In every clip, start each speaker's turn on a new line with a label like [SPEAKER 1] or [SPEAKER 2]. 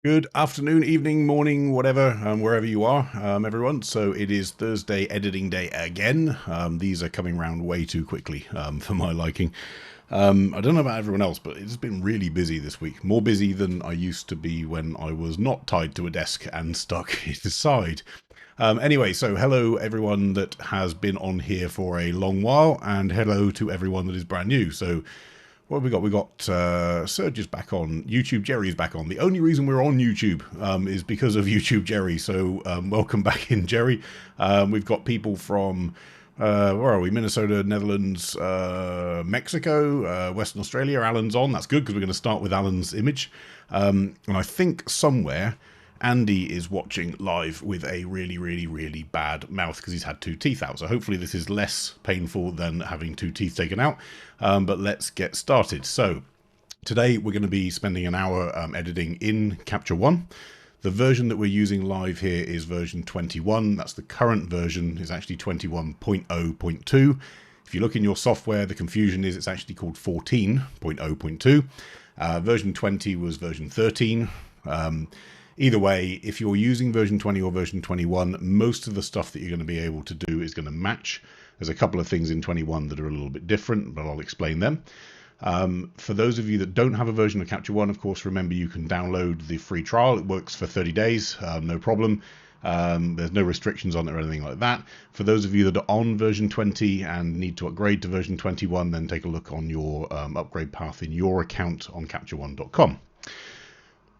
[SPEAKER 1] Good afternoon, evening, morning, whatever, wherever you are, everyone. So it is Thursday editing day again. These are coming round way too quickly for my liking. I don't know about everyone else, but it's been really busy this week. More busy than I used to be when I was not tied to a desk and stuck inside. Anyway, so hello everyone that has been on here for a long while, and hello to everyone that is brand new. So what have we got? We got Serge is back on. YouTube Jerry's back on. The only reason we're on YouTube is because of YouTube Jerry. So welcome back in, Jerry. We've got people from where are we? Minnesota, Netherlands, Mexico, Western Australia. Alan's on. That's good because we're going to start with Alan's image. And I think somewhere Andy is watching live with a really, really, really bad mouth because he's had two teeth out. So hopefully this is less painful than having two teeth taken out. But let's get started. So today we're going to be spending an hour editing in Capture One. The version that we're using live here is version 21. That's the current version. Is actually 21.0.2. If you look in your software, the confusion is it's actually called 14.0.2. Version 20 was version 13. Either way, if you're using version 20 or version 21, most of the stuff that you're going to be able to do is going to match. There's a couple of things in 21 that are a little bit different, but I'll explain them. For those of you that don't have a version of Capture One, of course, remember you can download the free trial. It works for 30 days, no problem. There's no restrictions on it or anything like that. For those of you that are on version 20 and need to upgrade to version 21, then take a look on your upgrade path in your account on capture1.com.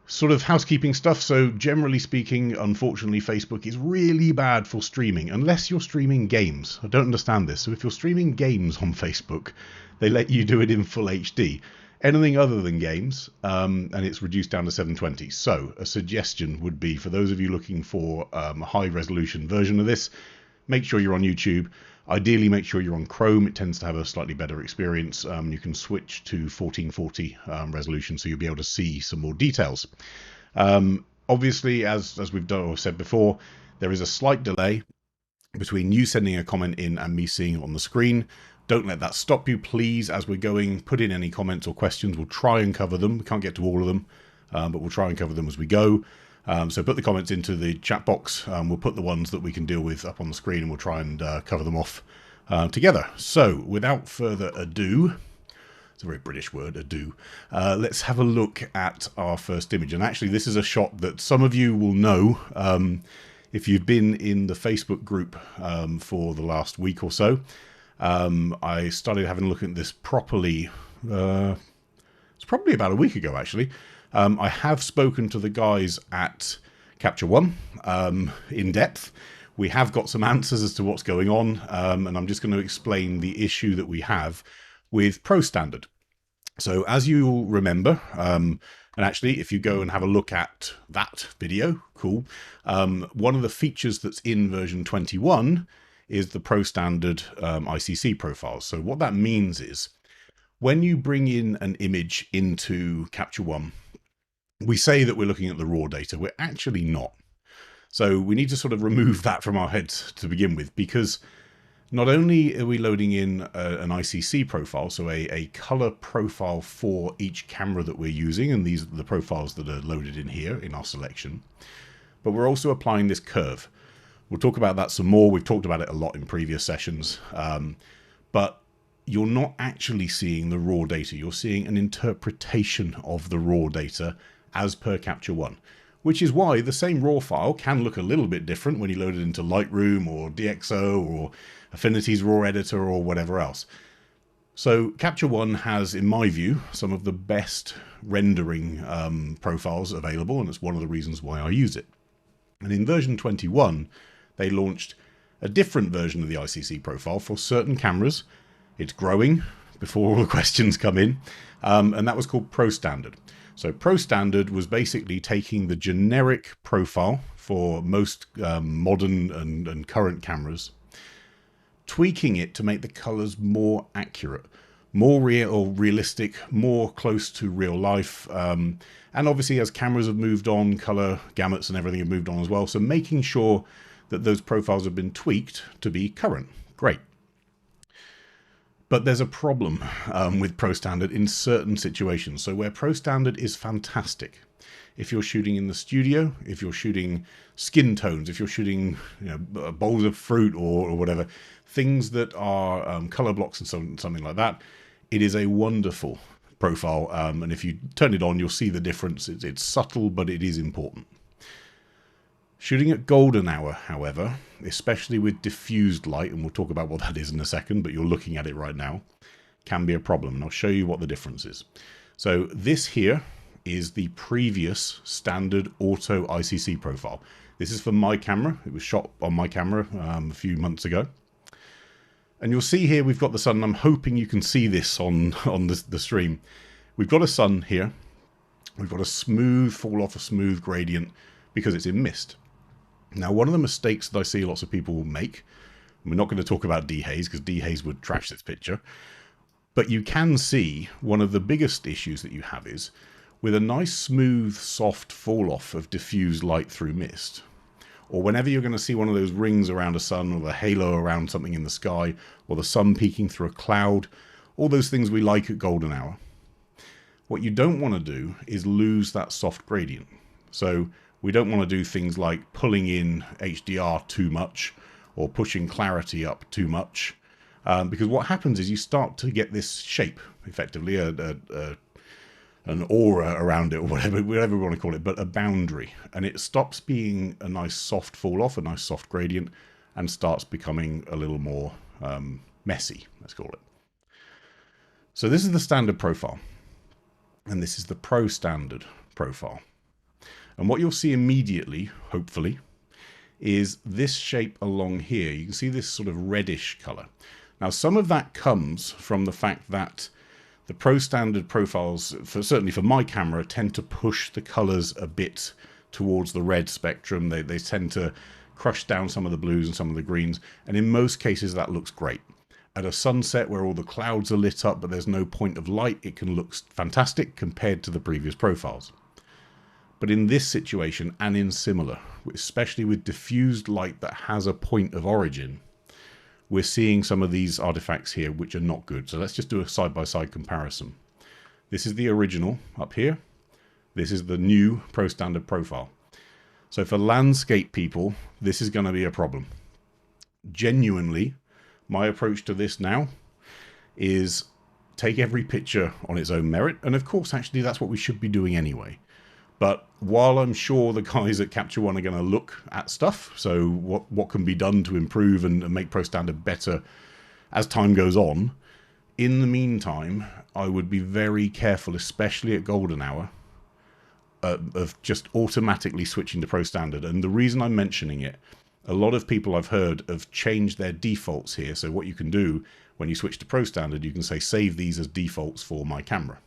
[SPEAKER 1] Sort of housekeeping stuff. So generally speaking, unfortunately, Facebook is really bad for streaming, unless you're streaming games. I don't understand this. So if you're streaming games on Facebook, they let you do it in full HD. Anything other than games, and it's reduced down to 720. So a suggestion would be for those of you looking for a high resolution version of this, make sure you're on YouTube. Ideally, make sure you're on Chrome. It tends to have a slightly better experience. You can switch to 1440 resolution, so you'll be able to see some more details. Obviously, as we've done or said before, there is a slight delay between you sending a comment in and me seeing it on the screen. Don't let that stop you, please. As we're going, put in any comments or questions. We'll try and cover them. We can't get to all of them, but we'll try and cover them as we go. So put the comments into the chat box. We'll put the ones that we can deal with up on the screen, and we'll try and cover them off together. So without further ado, it's a very British word, ado, let's have a look at our first image. And actually, this is a shot that some of you will know if you've been in the Facebook group for the last week or so. I started having a look at this properly. It's probably about a week ago, actually. I have spoken to the guys at Capture One in depth. We have got some answers as to what's going on, and I'm just going to explain the issue that we have with ProStandard. So as you'll remember, and actually if you go and have a look at that video, cool, one of the features that's in version 21 is the ProStandard ICC profiles. So what that means is when you bring in an image into Capture One, we say that we're looking at the raw data. We're actually not. So we need to sort of remove that from our heads to begin with, because not only are we loading in an ICC profile, so a color profile for each camera that we're using, and these are the profiles that are loaded in here in our selection, but we're also applying this curve. We'll talk about that some more. We've talked about it a lot in previous sessions, but you're not actually seeing the raw data. You're seeing an interpretation of the raw data as per Capture One, which is why the same raw file can look a little bit different when you load it into Lightroom or DxO or Affinity's raw editor or whatever else. So Capture One has, in my view, some of the best rendering profiles available, and it's one of the reasons why I use it. And in version 21, they launched a different version of the ICC profile for certain cameras. It's growing before all the questions come in, and that was called ProStandard. So ProStandard was basically taking the generic profile for most modern and current cameras, tweaking it to make the colors more accurate, more realistic, more close to real life. And obviously as cameras have moved on, color gamuts and everything have moved on as well. So making sure that those profiles have been tweaked to be current. Great. But there's a problem with ProStandard in certain situations. So where ProStandard is fantastic, If you're shooting in the studio, if you're shooting skin tones, if you're shooting bowls of fruit or whatever, things that are color blocks and something like that, it is a wonderful profile. And if you turn it on, you'll see the difference. It's subtle, but it is important. Shooting at golden hour, however, especially with diffused light, and we'll talk about what that is in a second, but you're looking at it right now, can be a problem. And I'll show you what the difference is. So this here is the previous standard auto ICC profile. This is for my camera. It was shot on my camera a few months ago. And you'll see here we've got the sun, and I'm hoping you can see this on the stream. We've got a sun here. We've got a smooth fall off, a smooth gradient because it's in mist. Now, one of the mistakes that I see lots of people make, we're not going to talk about dehaze because dehaze would trash this picture, but you can see one of the biggest issues that you have is with a nice smooth soft fall off of diffused light through mist, or whenever you're going to see one of those rings around a sun or the halo around something in the sky or the sun peeking through a cloud, all those things we like at golden hour. What you don't want to do is lose that soft gradient. So we don't want to do things like pulling in HDR too much or pushing clarity up too much, because what happens is you start to get this shape, effectively, an aura around it, or whatever we want to call it, but a boundary. And it stops being a nice soft fall off, a nice soft gradient, and starts becoming a little more messy, let's call it. So this is the standard profile, and this is the ProStandard profile. And what you'll see immediately, hopefully, is this shape along here. You can see this sort of reddish color. Now, some of that comes from the fact that the ProStandard profiles, certainly for my camera, tend to push the colors a bit towards the red spectrum. They tend to crush down some of the blues and some of the greens. And in most cases, that looks great. At a sunset where all the clouds are lit up, but there's no point of light, it can look fantastic compared to the previous profiles. But in this situation, and in similar, especially with diffused light that has a point of origin, we're seeing some of these artifacts here which are not good. So let's just do a side-by-side comparison. This is the original up here. This is the new ProStandard profile. So for landscape people, this is going to be a problem. Genuinely, my approach to this now is take every picture on its own merit. And of course, actually, that's what we should be doing anyway. But while I'm sure the guys at Capture One are going to look at stuff, so what can be done to improve and make ProStandard better as time goes on, in the meantime, I would be very careful, especially at golden hour, of just automatically switching to ProStandard. And the reason I'm mentioning it, a lot of people I've heard have changed their defaults here. So what you can do when you switch to ProStandard, you can say, save these as defaults for my camera.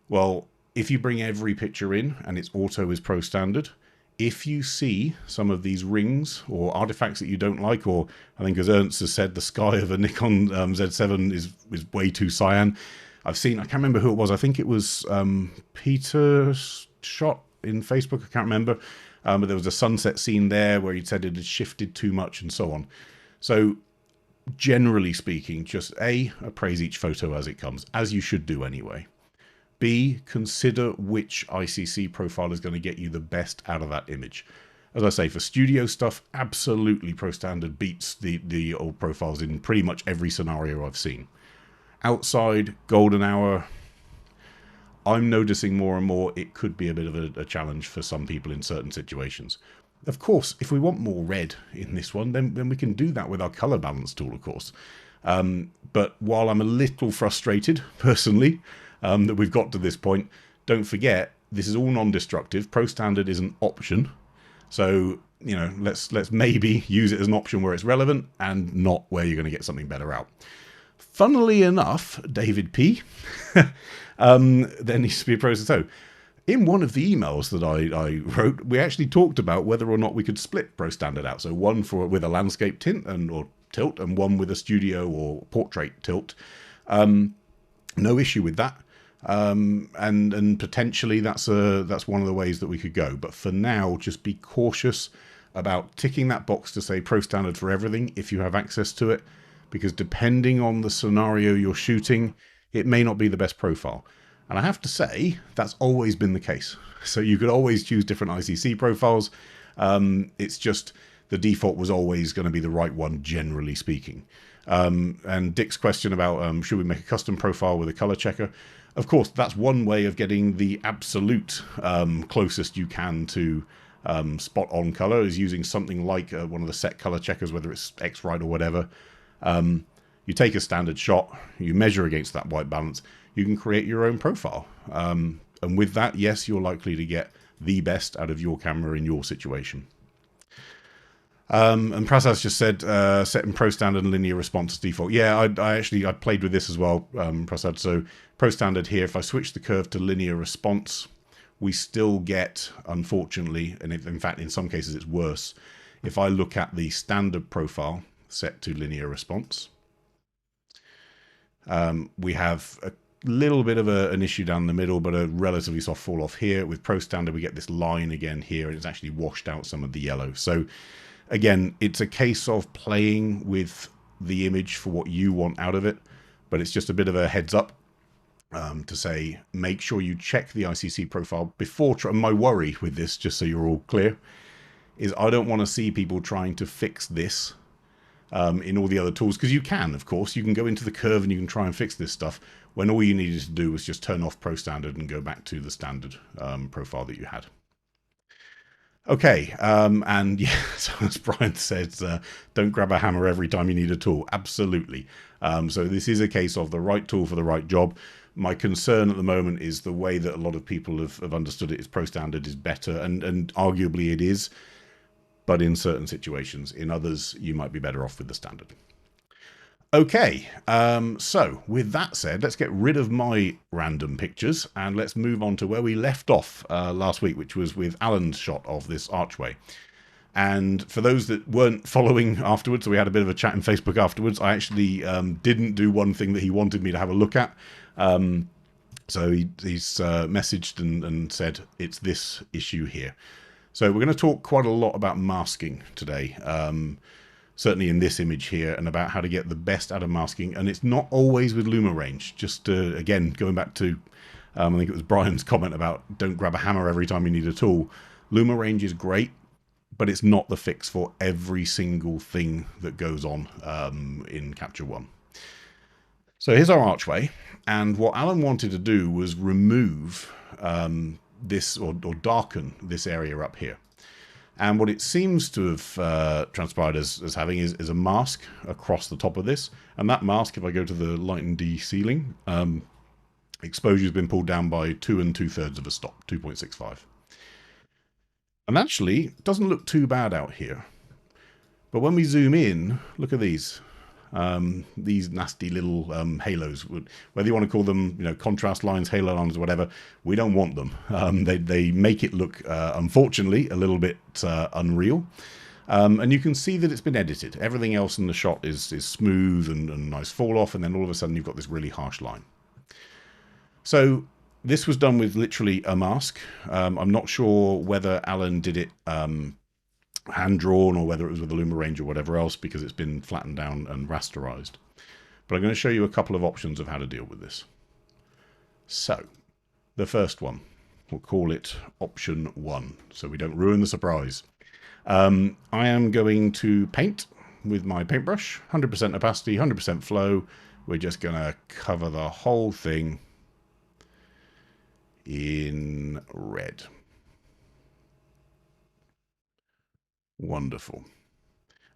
[SPEAKER 1] Well, if you bring every picture in and its auto is ProStandard, if you see some of these rings or artifacts that you don't like, or I think as Ernst has said, the sky of a Nikon Z7 is way too cyan. I've seen, I can't remember who it was. I think it was Peter shot in Facebook. I can't remember. But there was a sunset scene there where he said it had shifted too much and so on. So generally speaking, just appraise each photo as it comes, as you should do anyway. B, consider which ICC profile is going to get you the best out of that image. As I say, for studio stuff, absolutely ProStandard beats the old profiles in pretty much every scenario I've seen. Outside, golden hour, I'm noticing more and more it could be a bit of a challenge for some people in certain situations. Of course, if we want more red in this one, then we can do that with our color balance tool, of course. But while I'm a little frustrated, personally, that we've got to this point, don't forget, this is all non-destructive. ProStandard is an option. So, you know, let's maybe use it as an option where it's relevant and not where you're going to get something better out. Funnily enough, David P, there needs to be a process. So, in one of the emails that I wrote, we actually talked about whether or not we could split ProStandard out. So one with a landscape tint or tilt, and one with a studio or portrait tilt. No issue with that. And potentially that's one of the ways that we could go. But for now, just be cautious about ticking that box to say ProStandard for everything if you have access to it, because depending on the scenario you're shooting, it may not be the best profile. And I have to say, that's always been the case. So you could always choose different ICC profiles. It's just the default was always going to be the right one, generally speaking. And Dick's question about should we make a custom profile with a color checker? Of course, that's one way of getting the absolute closest you can to spot on color, is using something like one of the set color checkers, whether it's X-Rite or whatever. You take a standard shot, you measure against that white balance, you can create your own profile. And with that, yes, you're likely to get the best out of your camera in your situation. And Prasad's just said, set in ProStandard and linear response as default. Yeah, I played with this as well, Prasad. So ProStandard here, if I switch the curve to linear response, we still get, unfortunately, and in fact, in some cases it's worse, if I look at the standard profile set to linear response, we have a little bit of an issue down the middle, but a relatively soft fall off here. With ProStandard, we get this line again here, and it's actually washed out some of the yellow. So again, it's a case of playing with the image for what you want out of it, but it's just a bit of a heads up to say, make sure you check the ICC profile before. My worry with this, just so you're all clear, is I don't want to see people trying to fix this in all the other tools, because you can, of course, you can go into the curve and you can try and fix this stuff, when all you needed to do was just turn off ProStandard and go back to the standard profile that you had. Okay, and yeah, so as Brian says, don't grab a hammer every time you need a tool. Absolutely. So this is a case of the right tool for the right job. My concern at the moment is the way that a lot of people have understood it is ProStandard is better, and arguably it is, but in certain situations. In others, you might be better off with the standard. Okay, so with that said, let's get rid of my random pictures and let's move on to where we left off last week, which was with Alan's shot of this archway. And for those that weren't following afterwards, so we had a bit of a chat in Facebook afterwards, I actually didn't do one thing that he wanted me to have a look at. So he's messaged and said, it's this issue here. So we're going to talk quite a lot about masking today. Certainly in this image here, and about how to get the best out of masking. And it's not always with Luma range. Just again, going back to, I think it was Brian's comment about don't grab a hammer every time you need a tool. Luma range is great, but it's not the fix for every single thing that goes on in Capture One. So here's our archway. And what Alan wanted to do was remove this, or darken this area up here. And what it seems to have transpired as having is a mask across the top of this. And that mask, if I go to the light and D ceiling, exposure has been pulled down by 2 2/3 of a stop, 2.65. And actually, it doesn't look too bad out here. But when we zoom in, look at these nasty little halos. Whether you want to call them, contrast lines, halo lines, or whatever, we don't want them. They make it look, unfortunately, a little bit unreal. And you can see that it's been edited. Everything else in the shot is smooth and nice fall off, and then all of a sudden you've got this really harsh line. So this was done with literally a mask. I'm not sure whether Alan did it hand-drawn or whether it was with a Luma range or whatever else, because it's been flattened down and rasterized. But I'm going to show you a couple of options of how to deal with this. So, the first one, we'll call it option 1, so we don't ruin the surprise. I am going to paint with my paintbrush, 100% opacity, 100% flow. We're just going to cover the whole thing in red. Wonderful.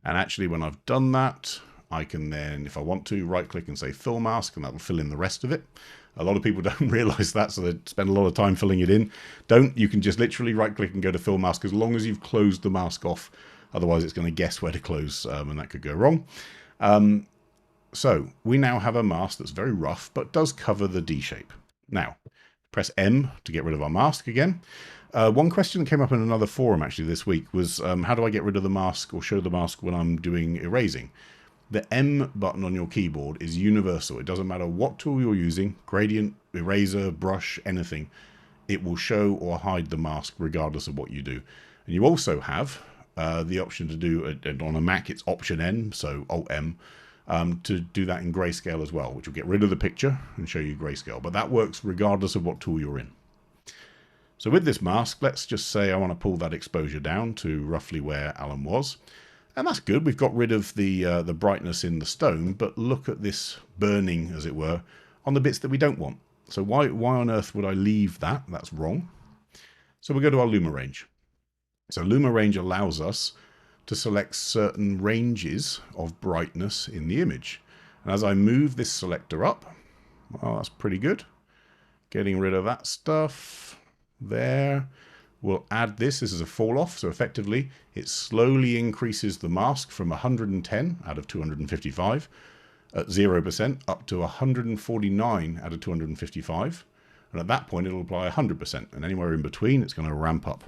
[SPEAKER 1] And actually, when I've done that, I can then, if I want to, right click and say fill mask, and that will fill in the rest of it. A lot of people don't realize that, so they spend a lot of time filling it in. Don't. You can just literally right click and go to fill mask as long as you've closed the mask off. Otherwise, it's going to guess where to close, and that could go wrong. So we now have a mask that's very rough, but does cover the D shape. Now, press M to get rid of our mask again. One question that came up in another forum actually this week was how do I get rid of the mask or show the mask when I'm doing erasing? The M button on your keyboard is universal. It doesn't matter what tool you're using, gradient, eraser, brush, anything. It will show or hide the mask regardless of what you do. And you also have the option to do, on a Mac it's Option N, so Alt M. to do that in Grayscale as well, which will get rid of the picture and show you Grayscale. But that works regardless of what tool you're in. So with this mask, let's just say I want to pull that exposure down to roughly where Alan was. And that's good. We've got rid of the brightness in the stone, but look at this burning, as it were, on the bits that we don't want. So why on earth would I leave that? That's wrong. So we'll go to our Luma range. So Luma range allows us to select certain ranges of brightness in the image. And as I move this selector up, well, that's pretty good. Getting rid of that stuff there. We'll add this. This is a fall off. So effectively, it slowly increases the mask from 110 out of 255 at 0% up to 149 out of 255. And at that point, it'll apply 100%. And anywhere in between, it's going to ramp up.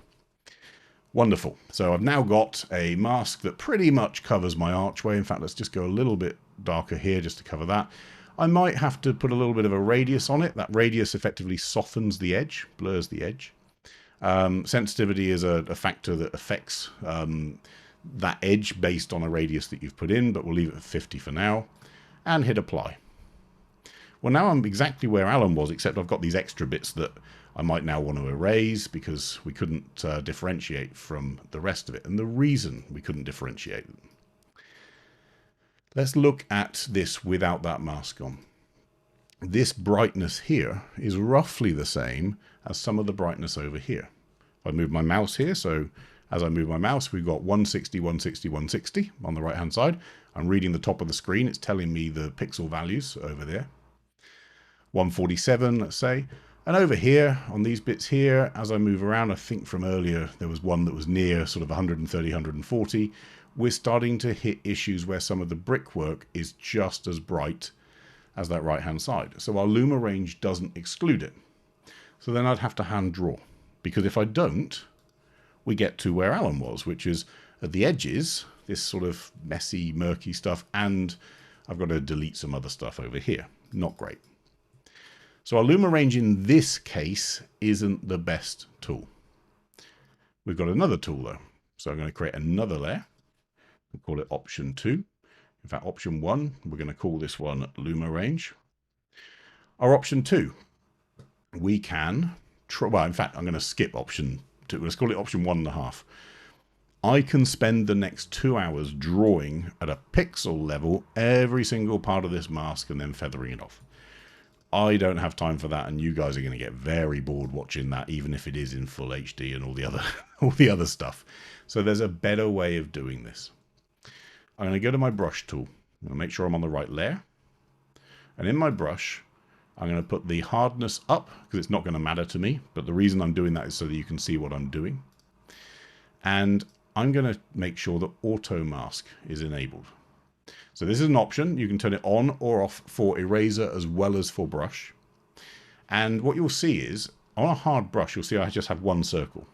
[SPEAKER 1] Wonderful. So I've now got a mask that pretty much covers my archway. In fact, let's just go a little bit darker here just to cover that. I might have to put a little bit of a radius on it. That radius effectively softens the edge, blurs the edge. Sensitivity is a factor that affects that edge based on a radius that you've put in, but we'll leave it at 50 for now. And hit apply. Well, now I'm exactly where Alan was, except I've got these extra bits that I might now want to erase because we couldn't differentiate from the rest of it. And the reason we couldn't differentiate. Let's look at this without that mask on. This brightness here is roughly the same as some of the brightness over here. If I move my mouse here, so as I move my mouse, we've got 160, 160, 160 on the right-hand side. I'm reading the top of the screen. It's telling me the pixel values over there. 147, let's say. And over here, on these bits here, as I move around, I think from earlier, there was one that was near sort of 130, 140. We're starting to hit issues where some of the brickwork is just as bright as that right-hand side. So our Luma range doesn't exclude it. So then I'd have to hand draw. Because if I don't, we get to where Alan was, which is at the edges, this sort of messy, murky stuff, and I've got to delete some other stuff over here. Not great. So our Luma range in this case isn't the best tool. We've got another tool though. So I'm going to create another layer. We'll call it option 2. In fact, option 1, we're going to call this one Luma range. Our option 2, we can, well, in fact, I'm going to skip option 2. Let's call it option 1.5. I can spend the next 2 hours drawing at a pixel level every single part of this mask and then feathering it off. I don't have time for that, and you guys are going to get very bored watching that, even if it is in full HD and all the other stuff. So there's a better way of doing this. I'm going to go to my brush tool. I'm going to make sure I'm on the right layer. And in my brush, I'm going to put the hardness up, because it's not going to matter to me. But the reason I'm doing that is so that you can see what I'm doing. And I'm going to make sure that auto mask is enabled. So this is an option. You can turn it on or off for eraser as well as for brush. And what you'll see is, on a hard brush, you'll see I just have one circle.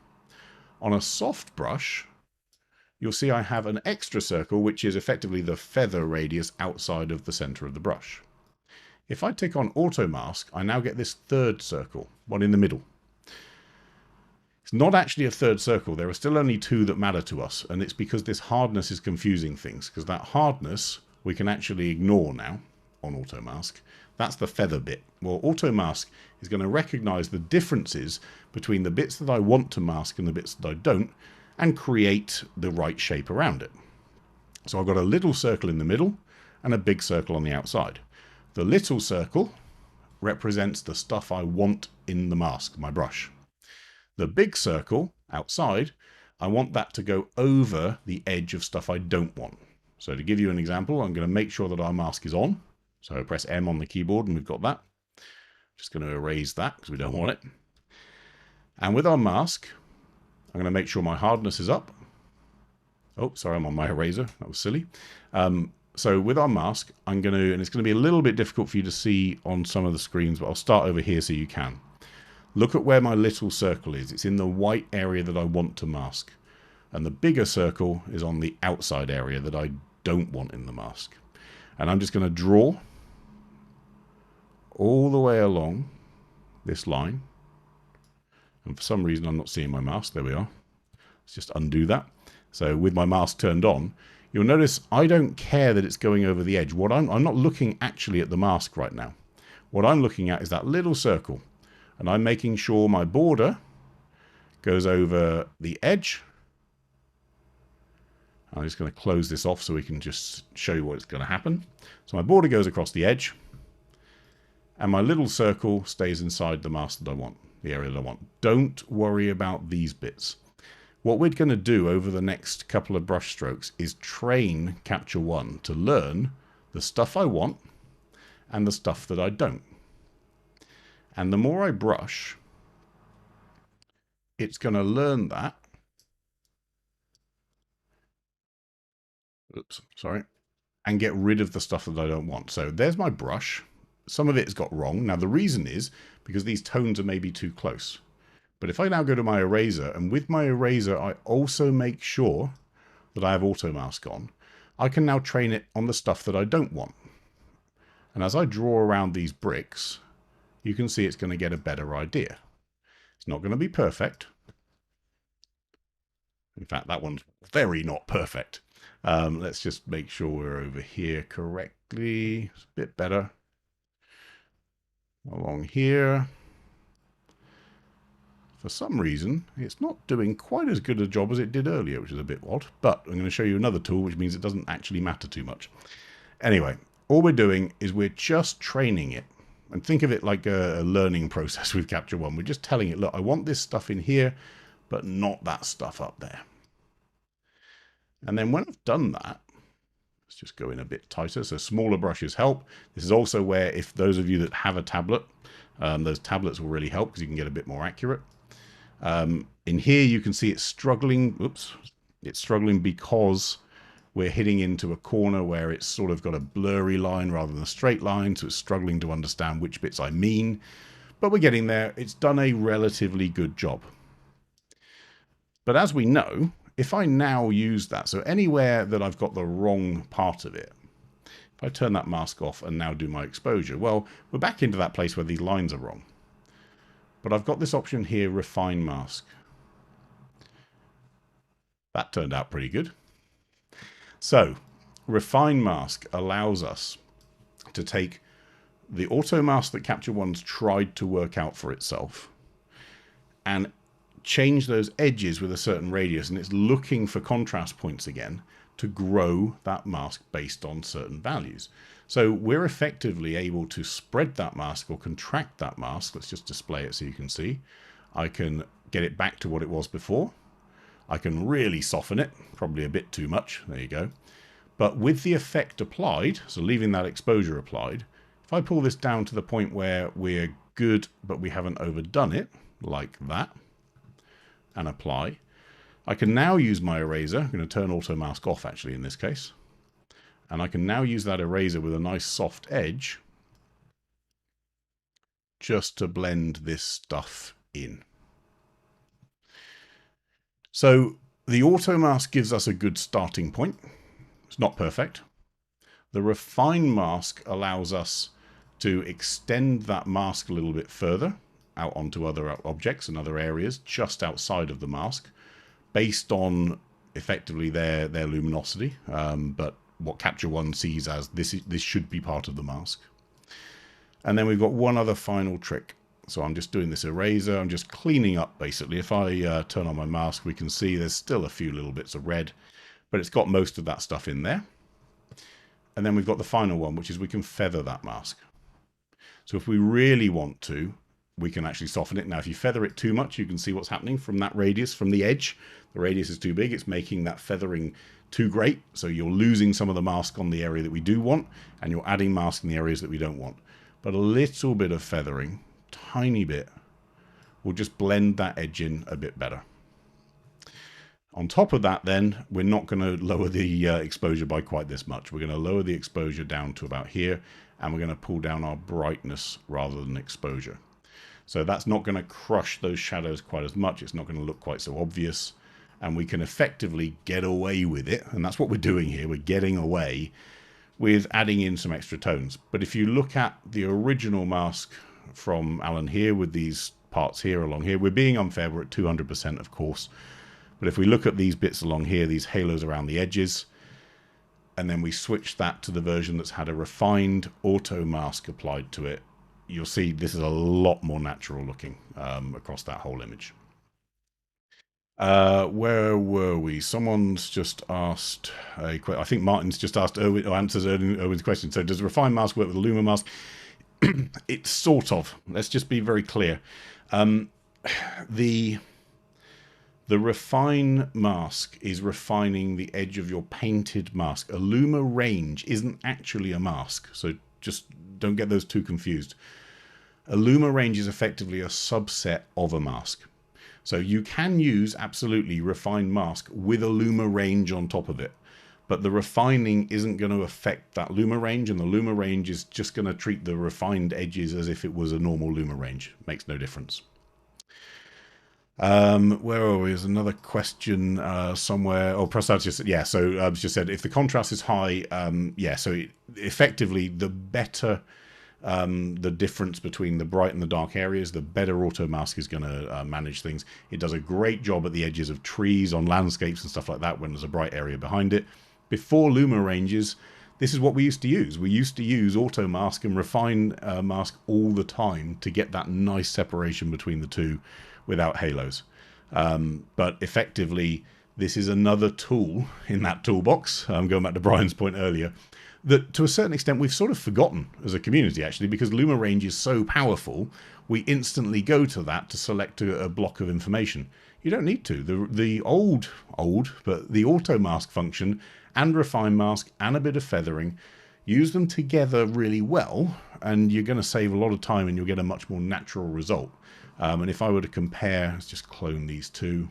[SPEAKER 1] On a soft brush, you'll see I have an extra circle, which is effectively the feather radius outside of the center of the brush. If I tick on auto mask, I now get this third circle, one in the middle. It's not actually a third circle. There are still only 2 that matter to us. And it's because this hardness is confusing things, because that hardness we can actually ignore now on auto mask. That's the feather bit. Well, auto mask is going to recognize the differences between the bits that I want to mask and the bits that I don't, and create the right shape around it. So I've got a little circle in the middle and a big circle on the outside. The little circle represents the stuff I want in the mask, my brush. The big circle outside, I want that to go over the edge of stuff I don't want. So to give you an example, I'm going to make sure that our mask is on. So press M on the keyboard and we've got that. Just going to erase that because we don't want it. And with our mask, I'm going to make sure my hardness is up. Oh, sorry, I'm on my eraser. That was silly. So with our mask, I'm going to, and it's going to be a little bit difficult for you to see on some of the screens, but I'll start over here so you can. Look at where my little circle is. It's in the white area that I want to mask. And the bigger circle is on the outside area that I don't want in the mask. And I'm just going to draw all the way along this line. And for some reason, I'm not seeing my mask. There we are. Let's just undo that. So with my mask turned on, you'll notice I don't care that it's going over the edge. What I'm not looking actually at the mask right now. What I'm looking at is that little circle, and I'm making sure my border goes over the edge. I'm just going to close this off so we can just show you what's going to happen. So my border goes across the edge, and my little circle stays inside the mask that I want, the area that I want. Don't worry about these bits. What we're going to do over the next couple of brush strokes is train Capture One to learn the stuff I want and the stuff that I don't. And the more I brush, it's going to learn that. Oops, sorry. And get rid of the stuff that I don't want. So there's my brush. Some of it's got wrong. Now the reason is because these tones are maybe too close. But if I now go to my eraser, and with my eraser I also make sure that I have auto mask on, I can now train it on the stuff that I don't want. And as I draw around these bricks, you can see it's going to get a better idea. It's not going to be perfect. In fact, that one's very not perfect. Let's just make sure we're over here correctly. It's a bit better. Along here. For some reason, it's not doing quite as good a job as it did earlier, which is a bit odd. But I'm going to show you another tool, which means it doesn't actually matter too much. Anyway, all we're doing is we're just training it. And think of it like a learning process with Capture One. We're just telling it, look, I want this stuff in here, but not that stuff up there. And then when I've done that, let's just go in a bit tighter. So smaller brushes help. This is also where, if those of you that have a tablet, those tablets will really help because you can get a bit more accurate. In here, you can see it's struggling. Oops. It's struggling because we're hitting into a corner where it's sort of got a blurry line rather than a straight line. So it's struggling to understand which bits I mean. But we're getting there. It's done a relatively good job. But as we know, if I now use that, so anywhere that I've got the wrong part of it, if I turn that mask off and now do my exposure, well, we're back into that place where these lines are wrong. But I've got this option here, Refine Mask. That turned out pretty good. So, Refine Mask allows us to take the auto mask that Capture One's tried to work out for itself and change those edges with a certain radius, and it's looking for contrast points again to grow that mask based on certain values. So we're effectively able to spread that mask or contract that mask. Let's just display it so you can see. I can get it back to what it was before. I can really soften it, probably a bit too much. There you go. But with the effect applied, so leaving that exposure applied, if I pull this down to the point where we're good but we haven't overdone it, like that, and apply, I can now use my eraser. I'm going to turn auto mask off actually in this case. And I can now use that eraser with a nice soft edge just to blend this stuff in. So the auto mask gives us a good starting point. It's not perfect. The refine mask allows us to extend that mask a little bit further out onto other objects and other areas just outside of the mask based on effectively their luminosity, but what Capture One sees as this should be part of the mask. And then we've got one other final trick. So I'm just doing this eraser. I'm just cleaning up basically. If I turn on my mask, we can see there's still a few little bits of red, but it's got most of that stuff in there. And then we've got the final one, which is we can feather that mask. So if we really want to, we can actually soften it. Now, if you feather it too much, you can see what's happening from that radius, from the edge. The radius is too big. It's making that feathering too great. So you're losing some of the mask on the area that we do want, and you're adding mask in the areas that we don't want. But a little bit of feathering, tiny bit, will just blend that edge in a bit better. On top of that, then, we're not going to lower the exposure by quite this much. We're going to lower the exposure down to about here, and we're going to pull down our brightness rather than exposure. So that's not going to crush those shadows quite as much. It's not going to look quite so obvious. And we can effectively get away with it. And that's what we're doing here. We're getting away with adding in some extra tones. But if you look at the original mask from Alan here with these parts here along here, we're being unfair. We're at 200%, of course. But if we look at these bits along here, these halos around the edges, and then we switch that to the version that's had a refined auto mask applied to it, you'll see this is a lot more natural looking across that whole image. Where were we? Someone's just asked I think Martin's just asked answers Erwin's question. So does a refined mask work with a Luma mask? It's sort of. Let's just be very clear. The refine mask is refining the edge of your painted mask. A Luma range isn't actually a mask, so just don't get those too confused. A Luma range is effectively a subset of a mask. So you can use, absolutely, refined mask with a Luma range on top of it. But the refining isn't going to affect that Luma range, and the Luma range is just going to treat the refined edges as if it was a normal Luma range. Makes no difference. Where are we? There's another question somewhere. Oh, ProStandard just said, yeah. So just said if the contrast is high, yeah. So effectively, the better the difference between the bright and the dark areas, the better auto mask is going to manage things. It does a great job at the edges of trees, on landscapes and stuff like that when there's a bright area behind it. Before Luma ranges, this is what we used to use. We used to use auto mask and refine mask all the time to get that nice separation between the two without halos. But effectively, this is another tool in that toolbox, going back to Brian's point earlier, that to a certain extent we've sort of forgotten as a community, actually, because Luma range is so powerful, we instantly go to that to select a block of information. You don't need to. The but the auto mask function and refine mask and a bit of feathering, use them together really well, and you're going to save a lot of time and you'll get a much more natural result. And if I were to compare, let's just clone these two.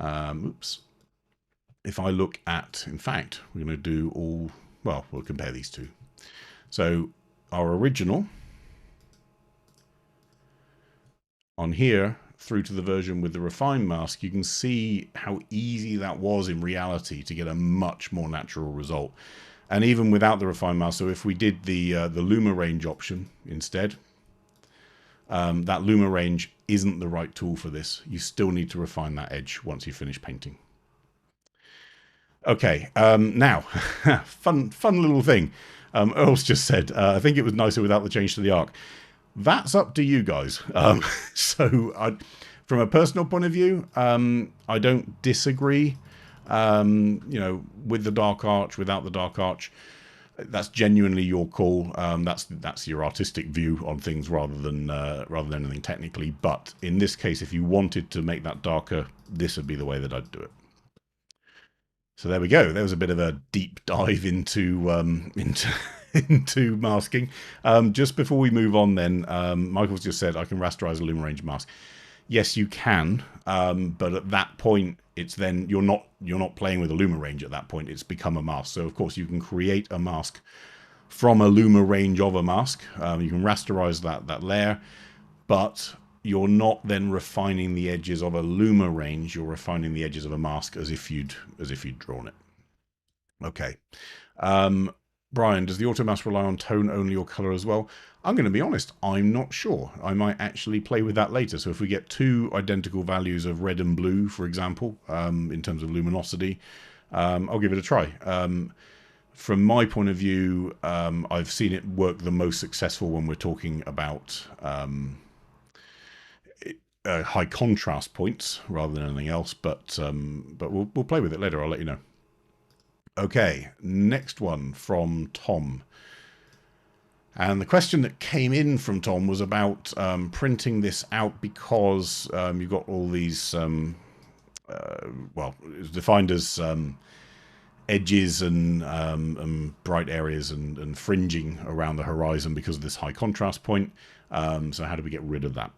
[SPEAKER 1] Oops. If I look at, in fact, we're going to do all, well, we'll compare these two. So our original on here through to the version with the refined mask, you can see how easy that was in reality to get a much more natural result. And even without the refined mask, so if we did the Luma range option instead, that Luma range isn't the right tool for this. You still need to refine that edge once you finish painting. Okay, now, fun little thing. Earl's just said, I think it was nicer without the change to the arc. That's up to you guys. So from a personal point of view, I don't disagree, you know, with the dark arch, without the dark arch. That's genuinely your call. That's your artistic view on things rather than anything technically. But in this case, if you wanted to make that darker, this would be the way that I'd do it. So there we go. There was a bit of a deep dive into into masking. Just before we move on, then Michael's just said I can rasterize a Luma range mask. Yes, you can, but at that point, it's then you're not playing with a Luma range at that point. It's become a mask. So of course you can create a mask from a Luma range of a mask. You can rasterize that layer, but you're not then refining the edges of a Luma range. You're refining the edges of a mask as if you'd drawn it. Okay. Brian, does the auto mask rely on tone only or color as well? I'm going to be honest, I'm not sure. I might actually play with that later. So if we get two identical values of red and blue, for example, in terms of luminosity, I'll give it a try. From my point of view, I've seen it work the most successful when we're talking about high contrast points rather than anything else. But we'll play with it later. I'll let you know. Okay, next one from Tom. And the question that came in from Tom was about printing this out because you've got all these, well, it's defined as edges and bright areas and fringing around the horizon because of this high contrast point. So how do we get rid of that?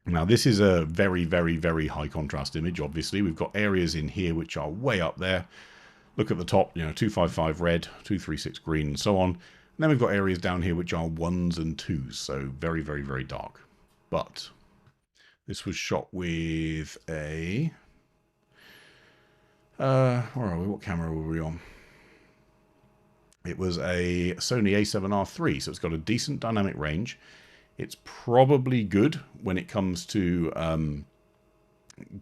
[SPEAKER 1] Now, this is a very, very, very high contrast image, obviously. We've got areas in here which are way up there. Look at the top, you know, 255 red, 236 green, and so on. And then we've got areas down here which are 1s and 2s, so very, very, very dark. But this was shot with a... where are we? What camera were we on? It was a Sony a7R III, so it's got a decent dynamic range. It's probably good when it comes to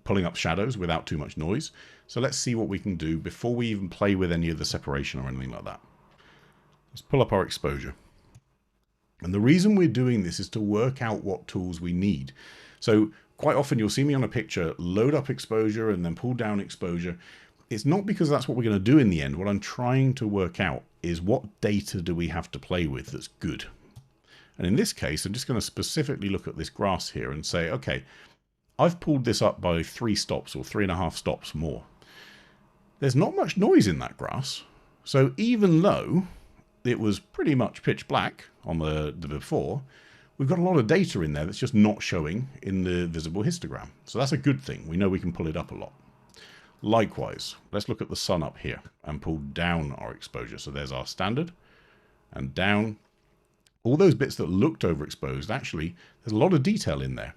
[SPEAKER 1] pulling up shadows without too much noise. So let's see what we can do before we even play with any of the separation or anything like that. Let's pull up our exposure. And the reason we're doing this is to work out what tools we need. So quite often you'll see me on a picture load up exposure and then pull down exposure. It's not because that's what we're going to do in the end. What I'm trying to work out is what data do we have to play with that's good. And in this case, I'm just going to specifically look at this grass here and say, okay, I've pulled this up by 3 stops or 3.5 stops more. There's not much noise in that grass. So even though it was pretty much pitch black on the before, we've got a lot of data in there that's just not showing in the visible histogram. So that's a good thing. We know we can pull it up a lot. Likewise, let's look at the sun up here and pull down our exposure. So there's our standard and down. All those bits that looked overexposed, actually, there's a lot of detail in there.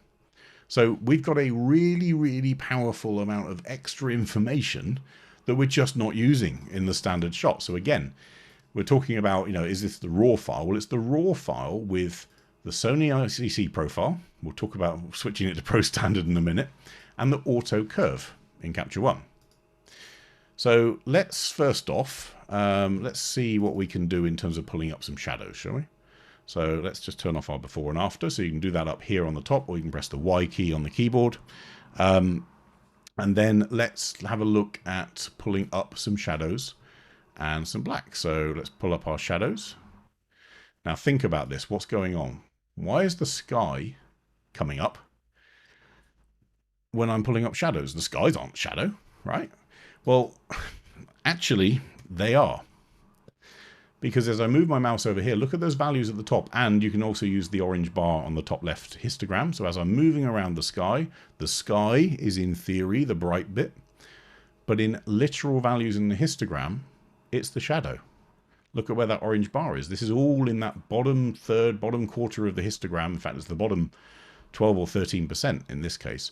[SPEAKER 1] So we've got a really, really powerful amount of extra information that we're just not using in the standard shot. So again, we're talking about, is this the raw file? Well, it's the raw file with the Sony ICC profile. We'll talk about switching it to ProStandard in a minute, and the auto curve in Capture One. So let's first off, let's see what we can do in terms of pulling up some shadows, shall we? So let's just turn off our before and after. So you can do that up here on the top, or you can press the Y key on the keyboard. And then let's have a look at pulling up some shadows and some black. So let's pull up our shadows. Now think about this. What's going on? Why is the sky coming up when I'm pulling up shadows? The skies aren't shadow, right? Well, actually, they are. Because as I move my mouse over here, look at those values at the top, and you can also use the orange bar on the top left histogram. So as I'm moving around the sky is in theory the bright bit, but in literal values in the histogram, it's the shadow. Look at where that orange bar is. This is all in that bottom third, bottom quarter of the histogram. In fact, it's the bottom 12 or 13% in this case.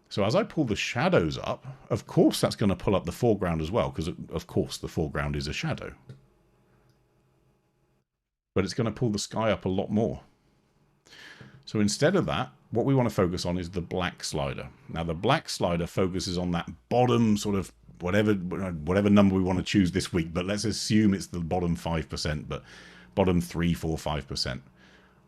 [SPEAKER 1] So as I pull the shadows up, of course that's going to pull up the foreground as well, because of course the foreground is a shadow. But it's going to pull the sky up a lot more. So instead of that, what we want to focus on is the black slider. Now the black slider focuses on that bottom sort of whatever number we want to choose this week, but let's assume it's the bottom 5%, but bottom 3, 4, 5%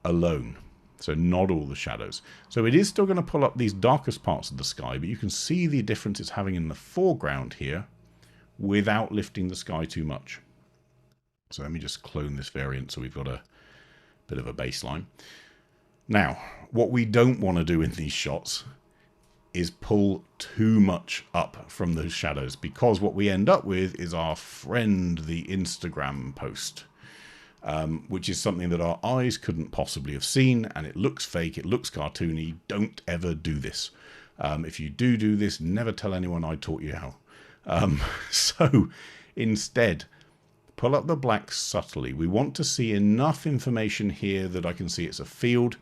[SPEAKER 1] alone. So not all the shadows. So it is still going to pull up these darkest parts of the sky, but you can see the difference it's having in the foreground here without lifting the sky too much. So let me just clone this variant so we've got a bit of a baseline. Now, what we don't want to do in these shots is pull too much up from those shadows, because what we end up with is our friend, the Instagram post, which is something that our eyes couldn't possibly have seen, and it looks fake, it looks cartoony. Don't ever do this. If you do this, never tell anyone I taught you how. So instead, pull up the black subtly. We want to see enough information here that I can see it's a field,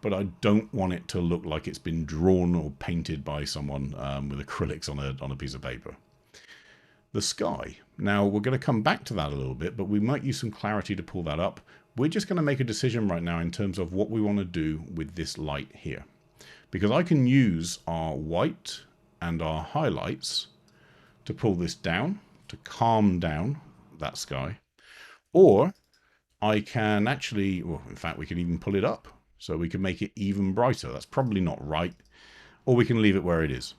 [SPEAKER 1] but I don't want it to look like it's been drawn or painted by someone with acrylics on a piece of paper. The sky. Now, we're going to come back to that a little bit, but we might use some clarity to pull that up. We're just going to make a decision right now in terms of what we want to do with this light here. Because I can use our white and our highlights to pull this down, to calm down that sky. Or I can actually, well, in fact, we can even pull it up. So we can make it even brighter. That's probably not right. Or we can leave it where it is.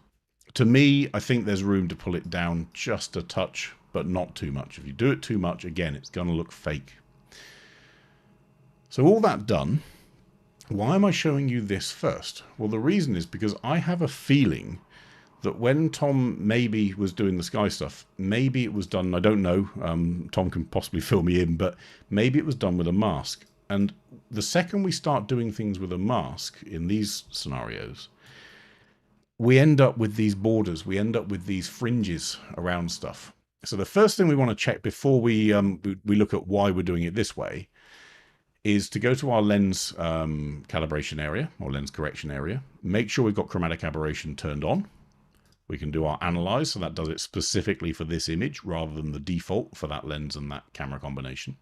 [SPEAKER 1] To me, I think there's room to pull it down just a touch, but not too much. If you do it too much, again, it's going to look fake. So all that done, why am I showing you this first? Well, the reason is because I have a feeling that when Tom maybe was doing the sky stuff, maybe it was done, I don't know, Tom can possibly fill me in, but maybe it was done with a mask. And the second we start doing things with a mask in these scenarios, we end up with these borders, we end up with these fringes around stuff. So the first thing we want to check before we look at why we're doing it this way is to go to our lens calibration area or lens correction area. Make sure we've got chromatic aberration turned on. We can do our analyze, so that does it specifically for this image rather than the default for that lens and that camera combination.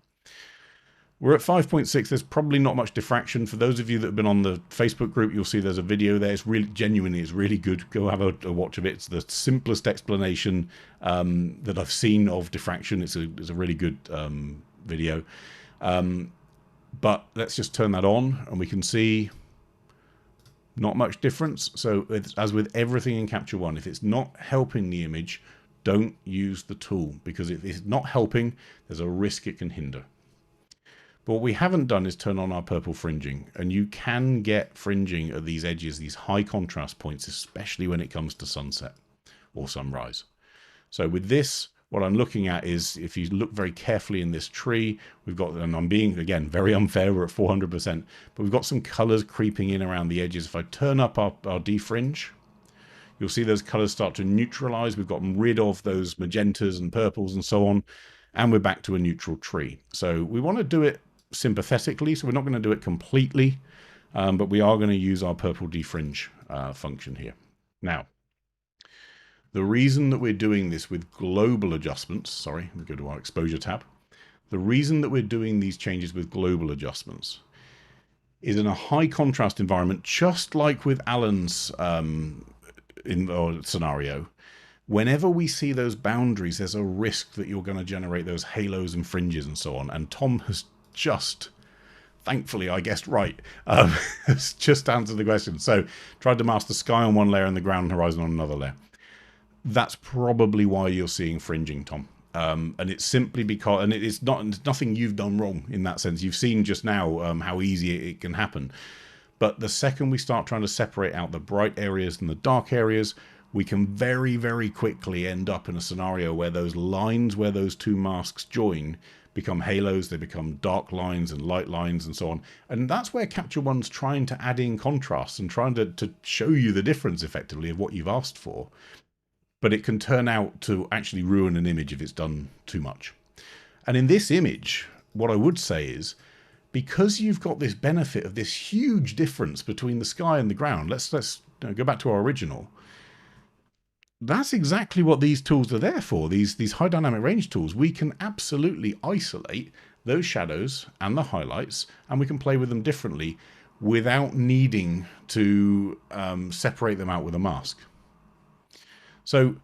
[SPEAKER 1] We're at 5.6. There's probably not much diffraction. For those of you that have been on the Facebook group, you'll see there's a video there. It's really, genuinely, it's really good. Go have a watch of it. It's the simplest explanation that I've seen of diffraction. It's a really good video. But let's just turn that on and we can see not much difference. So as with everything in Capture One, if it's not helping the image, don't use the tool, because if it's not helping, there's a risk it can hinder. But what we haven't done is turn on our purple fringing, and you can get fringing at these edges, these high contrast points, especially when it comes to sunset or sunrise. So with this, what I'm looking at is, if you look very carefully in this tree, we've got, and I'm being, again, very unfair, we're at 400%, but we've got some colors creeping in around the edges. If I turn up our defringe, you'll see those colors start to neutralize. We've gotten rid of those magentas and purples and so on, and we're back to a neutral tree. So we want to do it sympathetically, so we're not going to do it completely, but we are going to use our purple defringe function here. Now, the reason that we're doing this with global adjustments, sorry, we go to our exposure tab. The reason that we're doing these changes with global adjustments is in a high contrast environment, just like with Alan's scenario. Whenever we see those boundaries, there's a risk that you're going to generate those halos and fringes and so on. And Tom has just, thankfully, I guessed right, has just answered the question. So tried to mask the sky on one layer and the ground horizon on another layer. That's probably why you're seeing fringing, Tom. And it's simply because, and it's nothing you've done wrong in that sense. You've seen just now how easy it can happen. But the second we start trying to separate out the bright areas and the dark areas, we can very, very quickly end up in a scenario where those lines where those two masks join become halos, they become dark lines and light lines and so on. And that's where Capture One's trying to add in contrast and trying to show you the difference effectively of what you've asked for. But it can turn out to actually ruin an image if it's done too much. And in this image, what I would say is, because you've got this benefit of this huge difference between the sky and the ground, let's go back to our original. That's exactly what these tools are there for, these high dynamic range tools. We can absolutely isolate those shadows and the highlights, and we can play with them differently without needing to separate them out with a mask. So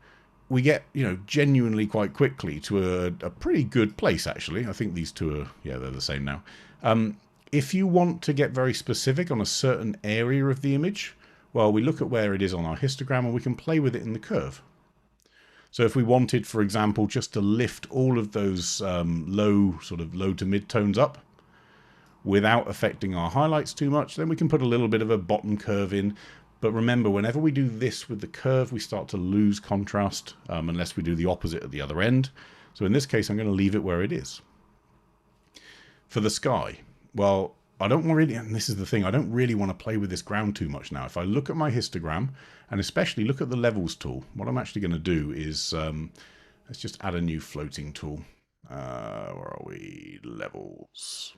[SPEAKER 1] we get, genuinely quite quickly to a pretty good place, actually. I think these two are, yeah, they're the same now. If you want to get very specific on a certain area of the image, well, we look at where it is on our histogram and we can play with it in the curve. So if we wanted, for example, just to lift all of those low to mid tones up without affecting our highlights too much, then we can put a little bit of a bottom curve in. But remember, whenever we do this with the curve, we start to lose contrast unless we do the opposite at the other end. So in this case, I'm going to leave it where it is. For the sky, well, I don't really, and this is the thing, I don't really want to play with this ground too much now. If I look at my histogram, and especially look at the levels tool, what I'm actually going to do is, let's just add a new floating tool. Where are we? Levels.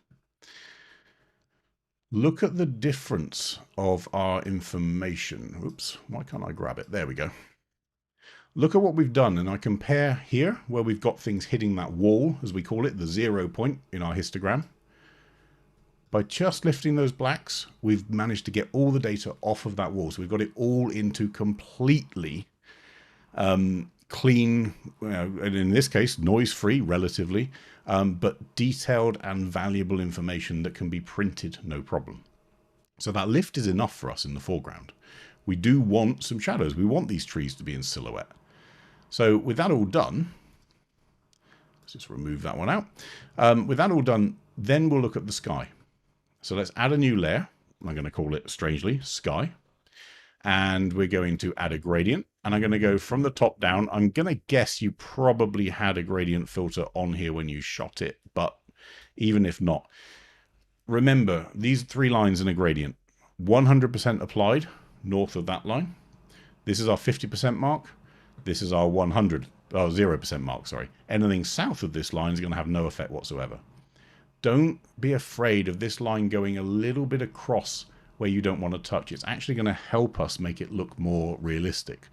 [SPEAKER 1] Look at the difference of our information. Oops, why can't I grab it? There we go. Look at what we've done, and I compare here where we've got things hitting that wall, as we call it, the 0 point in our histogram. By just lifting those blacks, we've managed to get all the data off of that wall. So we've got it all into completely clean, and in this case, noise-free relatively, but detailed and valuable information that can be printed, no problem. So that lift is enough for us in the foreground. We do want some shadows. We want these trees to be in silhouette. So with that all done, let's just remove that one out. With that all done, then we'll look at the sky. So let's add a new layer. I'm going to call it, strangely, sky. And we're going to add a gradient. And I'm going to go from the top down. I'm going to guess you probably had a gradient filter on here when you shot it. But even if not, remember, these 3 lines in a gradient. 100% applied north of that line. This is our 50% mark. This is our 0% mark, sorry. Anything south of this line is going to have no effect whatsoever. Don't be afraid of this line going a little bit across where you don't want to touch. It's actually going to help us make it look more realistic.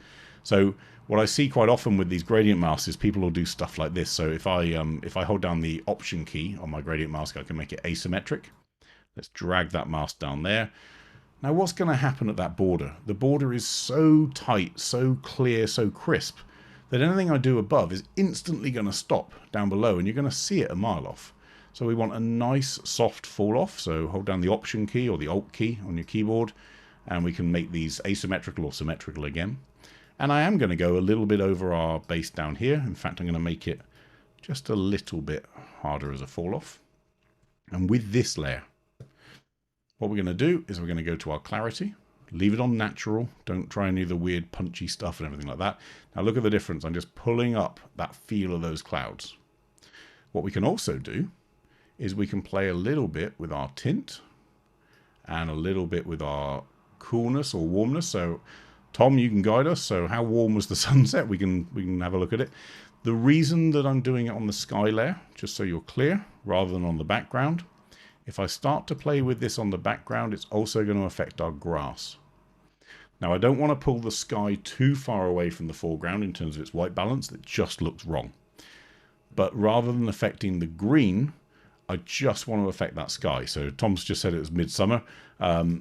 [SPEAKER 1] So what I see quite often with these gradient masks is people will do stuff like this. So if I hold down the Option key on my gradient mask, I can make it asymmetric. Let's drag that mask down there. Now what's going to happen at that border? The border is so tight, so clear, so crisp, that anything I do above is instantly going to stop down below, and you're going to see it a mile off. So we want a nice soft fall off. So hold down the Option key or the Alt key on your keyboard, and we can make these asymmetrical or symmetrical again. And I am going to go a little bit over our base down here. In fact, I'm going to make it just a little bit harder as a fall off. And with this layer, what we're going to do is we're going to go to our clarity, leave it on natural. Don't try any of the weird punchy stuff and everything like that. Now look at the difference. I'm just pulling up that feel of those clouds. What we can also do is we can play a little bit with our tint and a little bit with our coolness or warmness. So Tom, you can guide us. So how warm was the sunset? We can have a look at it. The reason that I'm doing it on the sky layer, just so you're clear, rather than on the background, if I start to play with this on the background, it's also going to affect our grass. Now, I don't want to pull the sky too far away from the foreground in terms of its white balance. That just looks wrong. But rather than affecting the green, I just want to affect that sky. So Tom's just said it was midsummer.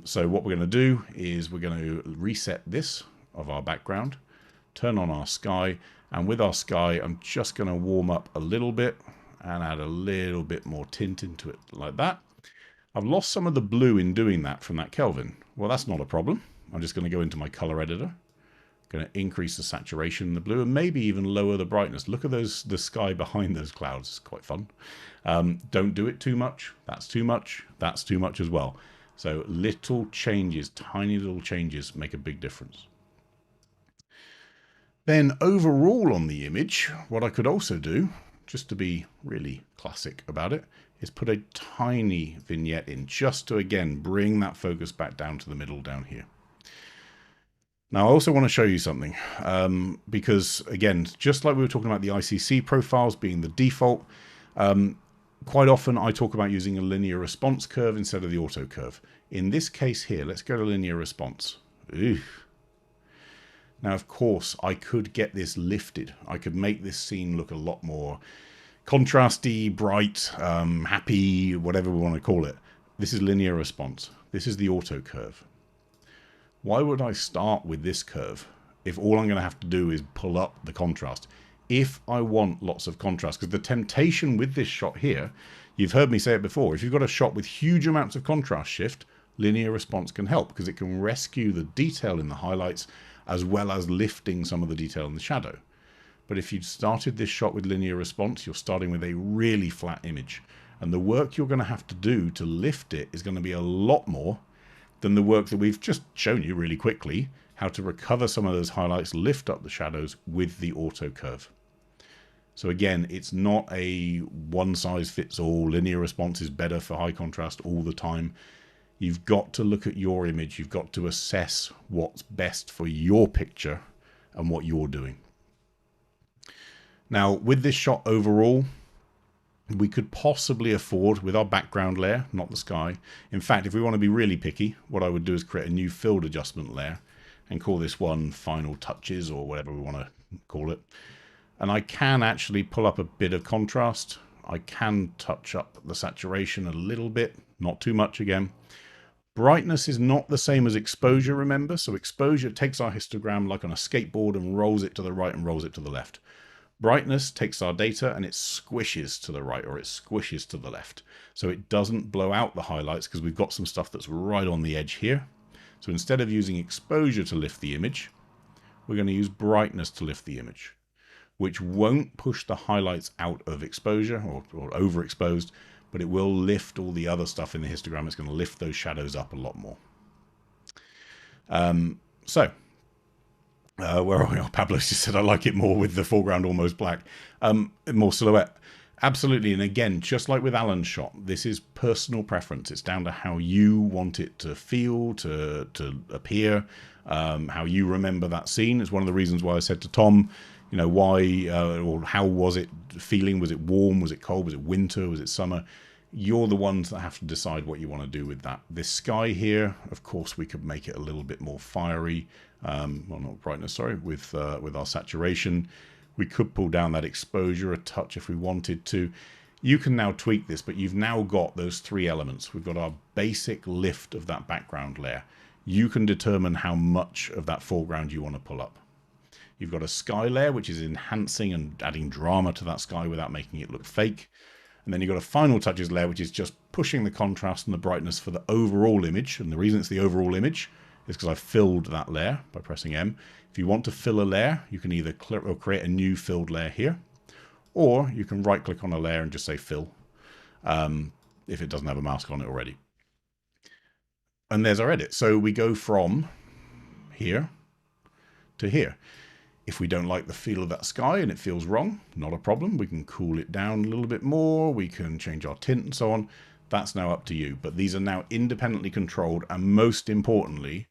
[SPEAKER 1] So what we're going to do is we're going to reset this of our background, turn on our sky, and with our sky, I'm just going to warm up a little bit and add a little bit more tint into it like that. I've lost some of the blue in doing that from that Kelvin. Well, that's not a problem. I'm just going to go into my color editor, going to increase the saturation in the blue and maybe even lower the brightness. Look at the sky behind those clouds. It's quite fun. Don't do it too much. That's too much. That's too much as well. So little changes, tiny little changes make a big difference. Then overall on the image, what I could also do, just to be really classic about it, is put a tiny vignette in just to, again, bring that focus back down to the middle down here. Now, I also want to show you something because, again, just like we were talking about the ICC profiles being the default, quite often I talk about using a linear response curve instead of the auto curve. In this case here, let's go to linear response. Ooh. Now, of course, I could get this lifted. I could make this scene look a lot more contrasty, bright, happy, whatever we want to call it. This is linear response. This is the auto curve. Why would I start with this curve if all I'm going to have to do is pull up the contrast? If I want lots of contrast, because the temptation with this shot here, you've heard me say it before, if you've got a shot with huge amounts of contrast shift, linear response can help because it can rescue the detail in the highlights as well as lifting some of the detail in the shadow. But if you'd started this shot with linear response, you're starting with a really flat image. And the work you're going to have to do to lift it is going to be a lot more than the work that we've just shown you really quickly, how to recover some of those highlights, lift up the shadows with the auto curve. So again, it's not a one-size-fits-all, linear response is better for high contrast all the time. You've got to look at your image, you've got to assess what's best for your picture and what you're doing. Now, with this shot overall, we could possibly afford, with our background layer, not the sky. In fact, if we want to be really picky, what I would do is create a new filled adjustment layer and call this one Final Touches or whatever we want to call it. And I can actually pull up a bit of contrast. I can touch up the saturation a little bit, not too much again. Brightness is not the same as exposure, remember? So exposure takes our histogram like on a skateboard and rolls it to the right and rolls it to the left. Brightness takes our data and it squishes to the right or it squishes to the left. So it doesn't blow out the highlights because we've got some stuff that's right on the edge here. So instead of using exposure to lift the image, we're going to use brightness to lift the image, which won't push the highlights out of exposure or overexposed, but it will lift all the other stuff in the histogram. It's going to lift those shadows up a lot more. Where are we? Oh, Pablo just said, I like it more with the foreground almost black. More silhouette. Absolutely. And again, just like with Alan's shot, this is personal preference. It's down to how you want it to feel, to appear, how you remember that scene. It's one of the reasons why I said to Tom, you know, why or how was it feeling? Was it warm? Was it cold? Was it winter? Was it summer? You're the ones that have to decide what you want to do with that. This sky here, of course, we could make it a little bit more fiery. Well, not brightness, sorry, with our saturation. We could pull down that exposure a touch if we wanted to. You can now tweak this, but you've now got those three elements. We've got our basic lift of that background layer. You can determine how much of that foreground you want to pull up. You've got a sky layer, which is enhancing and adding drama to that sky without making it look fake. And then you've got a final touches layer, which is just pushing the contrast and the brightness for the overall image. And the reason it's the overall image is because I've filled that layer by pressing M. If you want to fill a layer, you can either create a new filled layer here, or you can right click on a layer and just say fill, if it doesn't have a mask on it already. And there's our edit. So we go from here to here. If we don't like the feel of that sky and it feels wrong, not a problem. We can cool it down a little bit more. We can change our tint and so on. That's now up to you. But these are now independently controlled. And most importantly,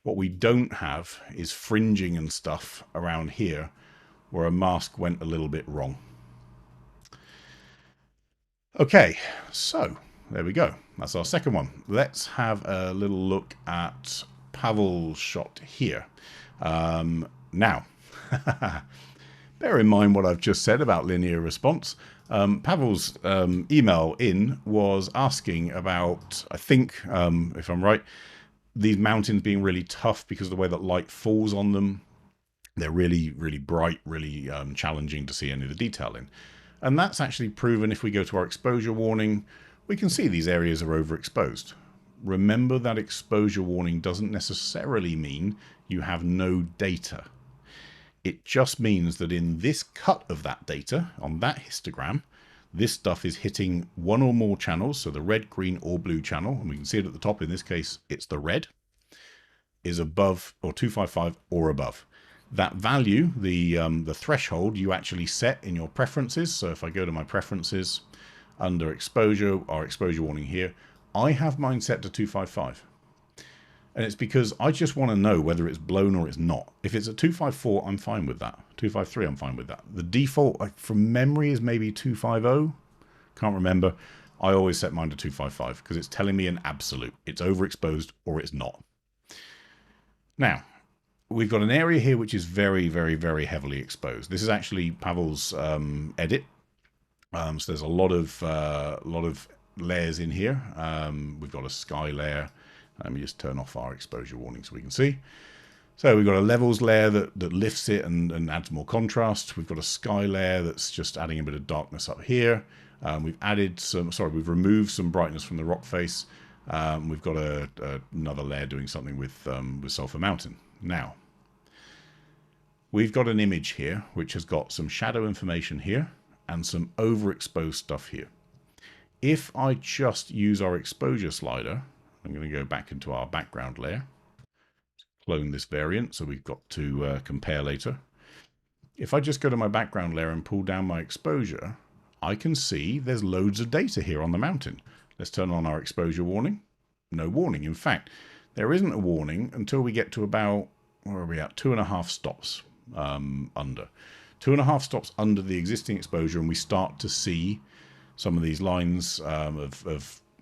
[SPEAKER 1] what we don't have is fringing and stuff around here where a mask went a little bit wrong. Okay, so there we go. That's our second one. Let's have a little look at Pavel's shot here. Now, bear in mind what I've just said about linear response. Pavel's email in was asking about, I think, if I'm right, these mountains being really tough because of the way that light falls on them. They're really, really bright, really challenging to see any of the detail in. And that's actually proven. If we go to our exposure warning, we can see these areas are overexposed. Remember that exposure warning doesn't necessarily mean you have no data. It just means that in this cut of that data, on that histogram, this stuff is hitting one or more channels, so the red, green, or blue channel, and we can see it at the top. In this case, it's the red, is above, or 255 or above. That value, the threshold, you actually set in your preferences. So if I go to my preferences, under exposure, our exposure warning here, I have mine set to 255. And it's because I just want to know whether it's blown or it's not. If it's at 254, I'm fine with that. 253, I'm fine with that. The default, from memory, is maybe 250. Can't remember. I always set mine to 255 because it's telling me an absolute. It's overexposed or it's not. Now, we've got an area here which is very, very, very heavily exposed. This is actually Pavel's edit. So there's a lot of layers in here. We've got a sky layer. Let me just turn off our exposure warning so we can see. So we've got a levels layer that lifts it and adds more contrast. We've got a sky layer that's just adding a bit of darkness up here. We've removed some brightness from the rock face. We've got another layer doing something with Sulphur Mountain. Now, we've got an image here which has got some shadow information here and some overexposed stuff here. If I just use our exposure slider, I'm going to go back into our background layer, clone this variant so we've got to compare later. If I just go to my background layer and pull down my exposure, I can see there's loads of data here on the mountain. Let's turn on our exposure warning. No warning. In fact, there isn't a warning until we get to about, where are we at? 2.5 stops under. 2.5 stops under the existing exposure, and we start to see some of these lines of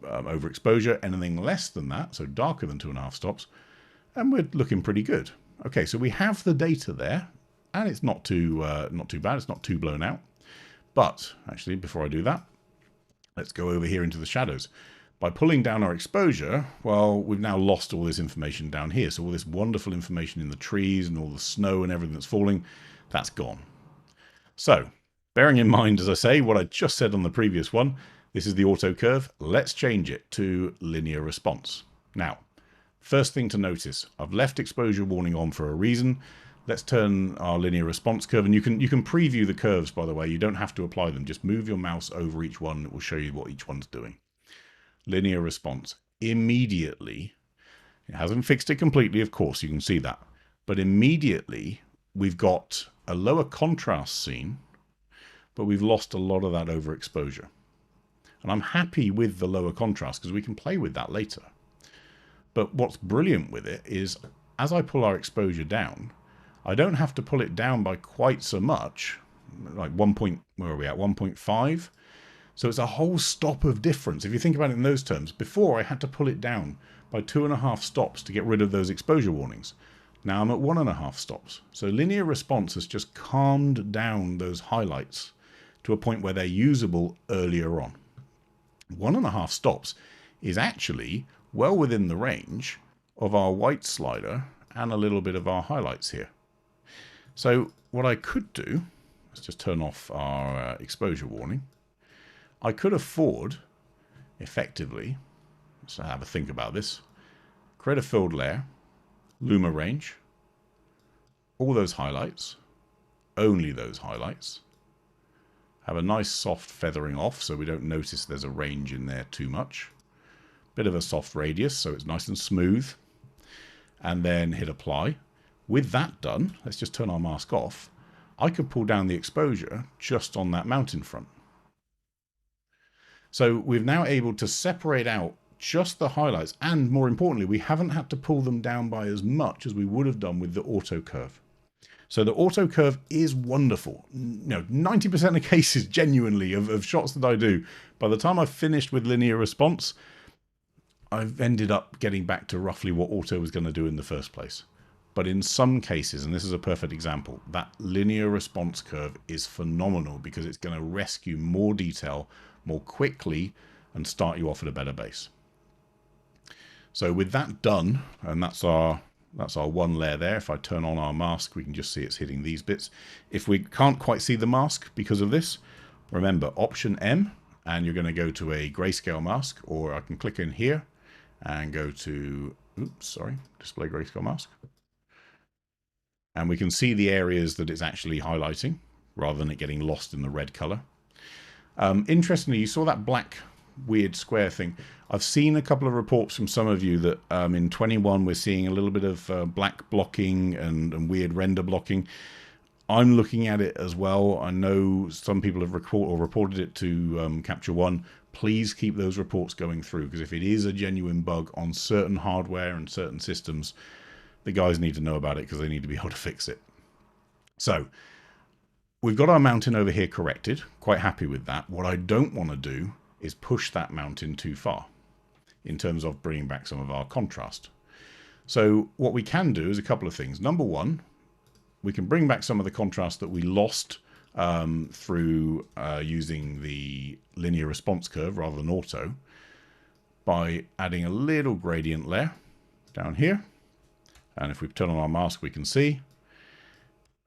[SPEAKER 1] overexposure. Anything less than that, so darker than 2.5 stops, and we're looking pretty good. Okay, so we have the data there, and it's not too bad. It's not too blown out. But actually, before I do that, let's go over here into the shadows. By pulling down our exposure, well, we've now lost all this information down here. So all this wonderful information in the trees and all the snow and everything that's falling, that's gone. So, bearing in mind, as I say, what I just said on the previous one, this is the auto curve. Let's change it to linear response. Now, first thing to notice, I've left exposure warning on for a reason. Let's turn our linear response curve, and you can preview the curves, by the way. You don't have to apply them. Just move your mouse over each one. It will show you what each one's doing. Linear response. Immediately, it hasn't fixed it completely, of course, you can see that. But immediately, we've got a lower contrast scene, but we've lost a lot of that overexposure. And I'm happy with the lower contrast because we can play with that later. But what's brilliant with it is, as I pull our exposure down, I don't have to pull it down by quite so much, like 1 point, where are we at, 1.5. So it's a whole stop of difference. If you think about it in those terms, before I had to pull it down by 2.5 stops to get rid of those exposure warnings. Now I'm at 1.5 stops. So linear response has just calmed down those highlights to a point where they're usable earlier on. 1.5 stops is actually well within the range of our white slider and a little bit of our highlights here. So what I could do, let's just turn off our exposure warning. I could afford, effectively, let's have a think about this, create a filled layer, Luma range, all those highlights, only those highlights, have a nice soft feathering off so we don't notice there's a range in there too much, bit of a soft radius so it's nice and smooth, and then hit apply. With that done, let's just turn our mask off. I could pull down the exposure just on that mountain front. So we're now able to separate out just the highlights, and more importantly, we haven't had to pull them down by as much as we would have done with the auto curve. So the auto curve is wonderful. 90% of cases, genuinely, of shots that I do, by the time I've finished with linear response, I've ended up getting back to roughly what auto was going to do in the first place. But in some cases, and this is a perfect example, that linear response curve is phenomenal because it's going to rescue more detail more quickly and start you off at a better base. So with that done, and that's our one layer there. If I turn on our mask, we can just see it's hitting these bits. If we can't quite see the mask because of this, remember Option M, and you're going to go to a Grayscale Mask, or I can click in here and go to, Display Grayscale Mask. And we can see the areas that it's actually highlighting rather than it getting lost in the red color. Interestingly, you saw that black weird square thing. I've seen a couple of reports from some of you that in 21 we're seeing a little bit of black blocking and weird render blocking. I'm looking at it as well. I know some people have reported it to Capture One. Please keep those reports going through, because if it is a genuine bug on certain hardware and certain systems, the guys need to know about it because they need to be able to fix it. So we've got our mountain over here corrected. Quite happy with that. What I don't want to do is push that mountain too far in terms of bringing back some of our contrast. So what we can do is a couple of things. Number one, we can bring back some of the contrast that we lost through using the linear response curve rather than auto by adding a little gradient layer down here. And if we turn on our mask, we can see.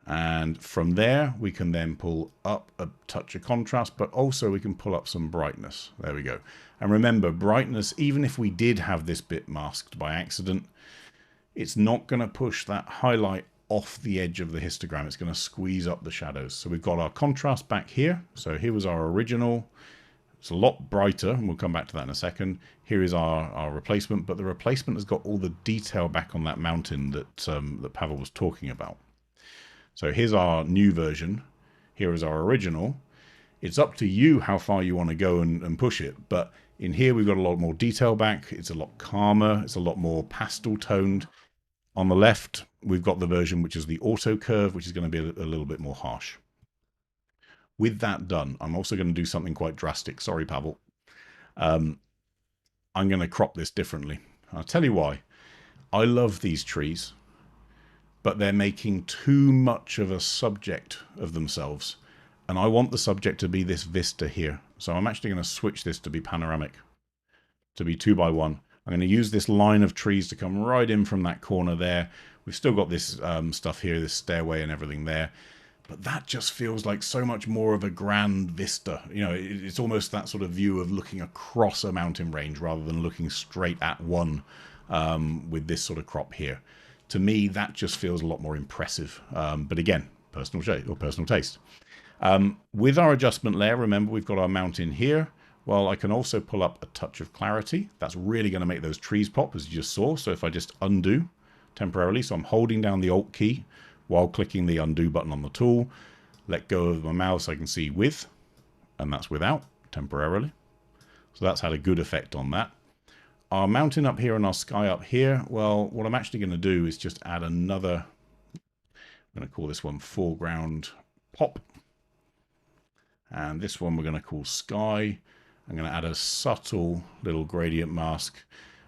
[SPEAKER 1] And from there, we can then pull up a touch of contrast, but also we can pull up some brightness. There we go. And remember, brightness, even if we did have this bit masked by accident, it's not going to push that highlight off the edge of the histogram. It's going to squeeze up the shadows. So we've got our contrast back here. So here was our original. It's a lot brighter, and we'll come back to that in a second. Here is our replacement, but the replacement has got all the detail back on that mountain that, that Pavel was talking about. So here's our new version. Here is our original. It's up to you how far you want to go and push it. But in here, we've got a lot more detail back. It's a lot calmer. It's a lot more pastel toned. On the left, we've got the version which is the auto curve, which is going to be a little bit more harsh. With that done, I'm also going to do something quite drastic. Sorry, Pavel. I'm going to crop this differently. I'll tell you why. I love these trees, but they're making too much of a subject of themselves. And I want the subject to be this vista here. So I'm actually going to switch this to be panoramic, to be 2x1. I'm going to use this line of trees to come right in from that corner there. We've still got this stuff here, this stairway and everything there. But that just feels like so much more of a grand vista. You know, it's almost that sort of view of looking across a mountain range rather than looking straight at one with this sort of crop here. To me, that just feels a lot more impressive. But again, personal shade or personal taste. With our adjustment layer, remember we've got our mountain here. Well, I can also pull up a touch of clarity. That's really going to make those trees pop, as you just saw. So if I just undo temporarily, so I'm holding down the Alt key while clicking the undo button on the tool, let go of my mouse so I can see with, and that's without temporarily. So that's had a good effect on that. Our mountain up here and our sky up here, well, what I'm actually going to do is just add another, I'm going to call this one foreground pop. And this one we're going to call Sky. I'm going to add a subtle little gradient mask.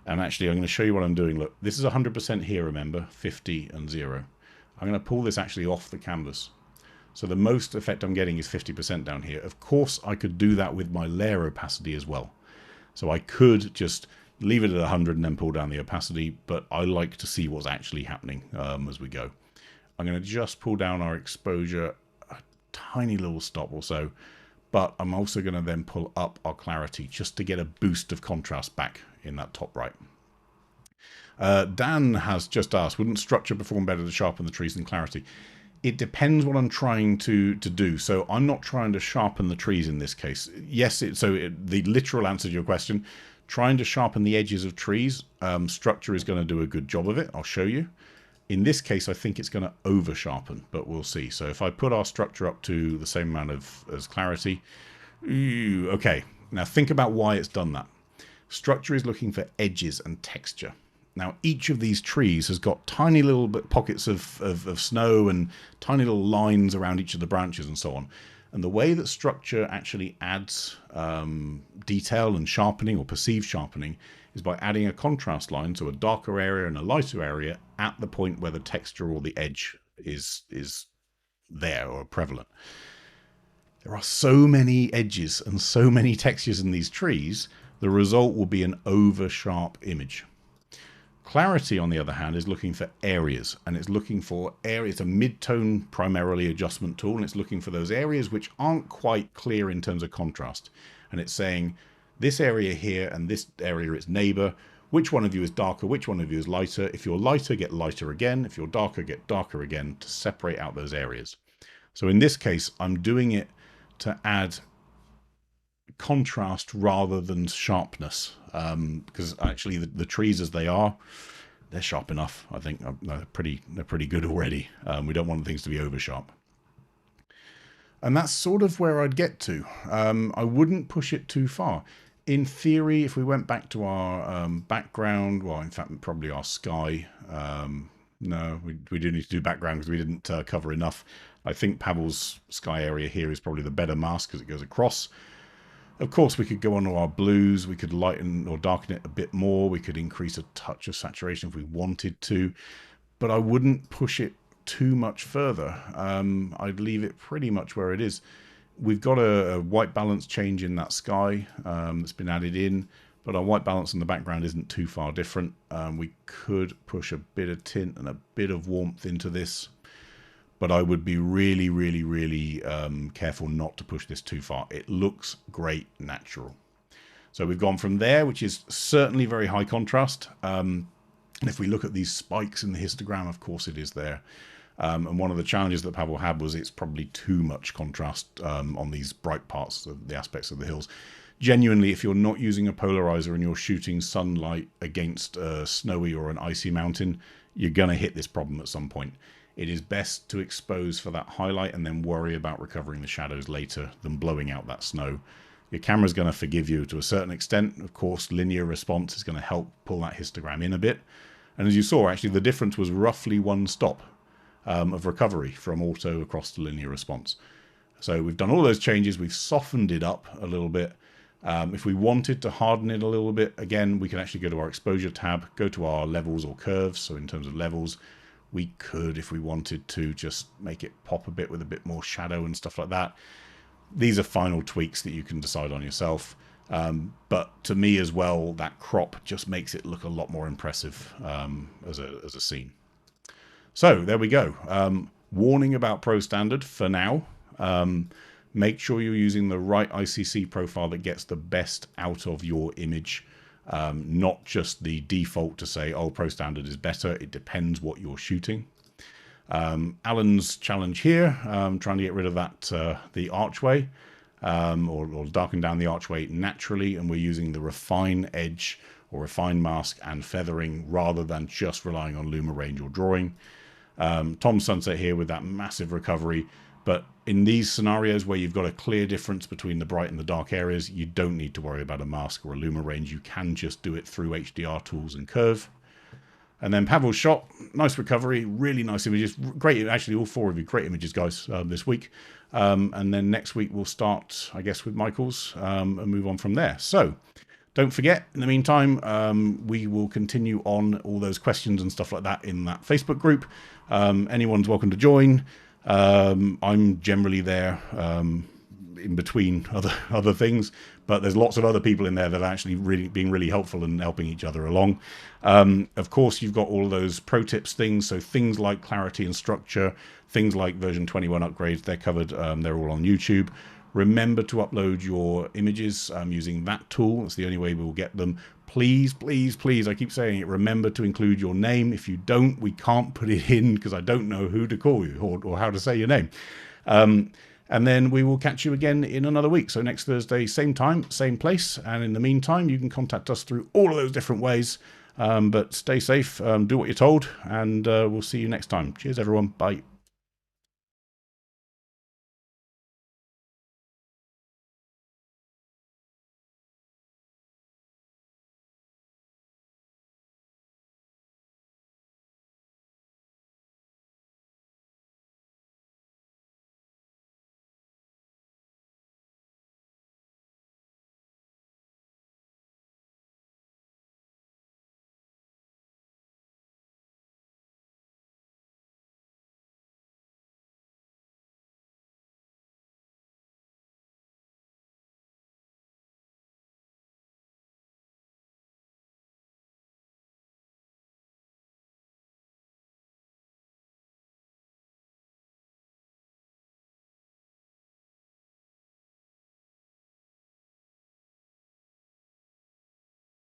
[SPEAKER 1] And actually, I'm going to show you what I'm doing. Look, this is 100% here, remember, 50 and 0. I'm going to pull this actually off the canvas. So the most effect I'm getting is 50% down here. Of course, I could do that with my layer opacity as well. So I could just leave it at 100 and then pull down the opacity, but I like to see what's actually happening as we go. I'm going to just pull down our exposure a tiny little stop or so, but I'm also going to then pull up our clarity just to get a boost of contrast back in that top right. Dan has just asked, wouldn't structure perform better to sharpen the trees than clarity? It depends what I'm trying to do. So I'm not trying to sharpen the trees in this case. Yes, the literal answer to your question, trying to sharpen the edges of trees, structure is going to do a good job of it. I'll show you. In this case, I think it's going to over sharpen, but we'll see. So if I put our structure up to the same amount as clarity, okay. Now think about why it's done that. Structure is looking for edges and texture. Now, each of these trees has got tiny little pockets of snow and tiny little lines around each of the branches and so on. And the way that structure actually adds detail and sharpening or perceived sharpening is by adding a contrast line, so a darker area and a lighter area at the point where the texture or the edge is there or prevalent. There are so many edges and so many textures in these trees, the result will be an over-sharp image. Clarity, on the other hand, is looking for areas, and it's looking for areas. It's a mid-tone primarily adjustment tool, and it's looking for those areas which aren't quite clear in terms of contrast. And it's saying this area here and this area its neighbor, which one of you is darker, which one of you is lighter. If you're lighter, get lighter again. If you're darker, get darker again to separate out those areas. So in this case, I'm doing it to add contrast rather than sharpness, because actually the trees as they are, they're sharp enough. I think they're pretty good already. We don't want things to be over sharp, and that's sort of where I'd get to. I wouldn't push it too far. In theory, if we went back to our background, well, in fact, probably our sky. No, we do need to do background because we didn't cover enough. I think Pavel's sky area here is probably the better mask because it goes across. Of course, we could go on to our blues. We could lighten or darken it a bit more. We could increase a touch of saturation if we wanted to, but I wouldn't push it too much further. I'd leave it pretty much where it is. We've got a white balance change in that sky that's been added in, but our white balance in the background isn't too far different. We could push a bit of tint and a bit of warmth into this, but I would be really, really, really careful not to push this too far. It looks great natural. So we've gone from there, which is certainly very high contrast. And if we look at these spikes in the histogram, of course it is there. And one of the challenges that Pavel had was it's probably too much contrast on these bright parts of the aspects of the hills. Genuinely, if you're not using a polarizer and you're shooting sunlight against a snowy or an icy mountain, you're going to hit this problem at some point. It is best to expose for that highlight and then worry about recovering the shadows later than blowing out that snow. Your camera's going to forgive you to a certain extent. Of course, linear response is going to help pull that histogram in a bit. And as you saw, actually, the difference was roughly one stop of recovery from auto across to linear response. So we've done all those changes. We've softened it up a little bit. If we wanted to harden it a little bit, again, we can actually go to our exposure tab, go to our levels or curves. So in terms of levels, we could, if we wanted to, just make it pop a bit with a bit more shadow and stuff like that. These are final tweaks that you can decide on yourself. But to me as well, that crop just makes it look a lot more impressive as a scene. So there we go. Warning about ProStandard for now. Make sure you're using the right ICC profile that gets the best out of your image. Not just the default to say, oh, ProStandard is better. It depends what you're shooting. Alan's challenge here, trying to get rid of that the archway, or darken down the archway naturally, and we're using the refine edge or refine mask and feathering rather than just relying on Luma range or drawing. Tom Sunset here with that massive recovery. But in these scenarios where you've got a clear difference between the bright and the dark areas, you don't need to worry about a mask or a Luma range. You can just do it through HDR tools and curve. And then Pavel's shot, nice recovery, really nice images. Great, actually, all 4 of you, great images, guys, this week. And then next week we'll start, I guess, with Michael's and move on from there. So don't forget, in the meantime, we will continue on all those questions and stuff like that in that Facebook group. Anyone's welcome to join. I'm generally there in between other things, but there's lots of other people in there that are actually being really helpful and helping each other along. Of course, you've got all those pro tips things, so things like clarity and structure, things like version 21 upgrades, they're covered, they're all on YouTube. Remember to upload your images using that tool. That's the only way we'll get them. Please, please, please, I keep saying it, remember to include your name. If you don't, we can't put it in because I don't know who to call you or how to say your name. And then we will catch you again in another week. So next Thursday, same time, same place. And in the meantime, you can contact us through all of those different ways. But stay safe, do what you're told, and we'll see you next time. Cheers, everyone. Bye.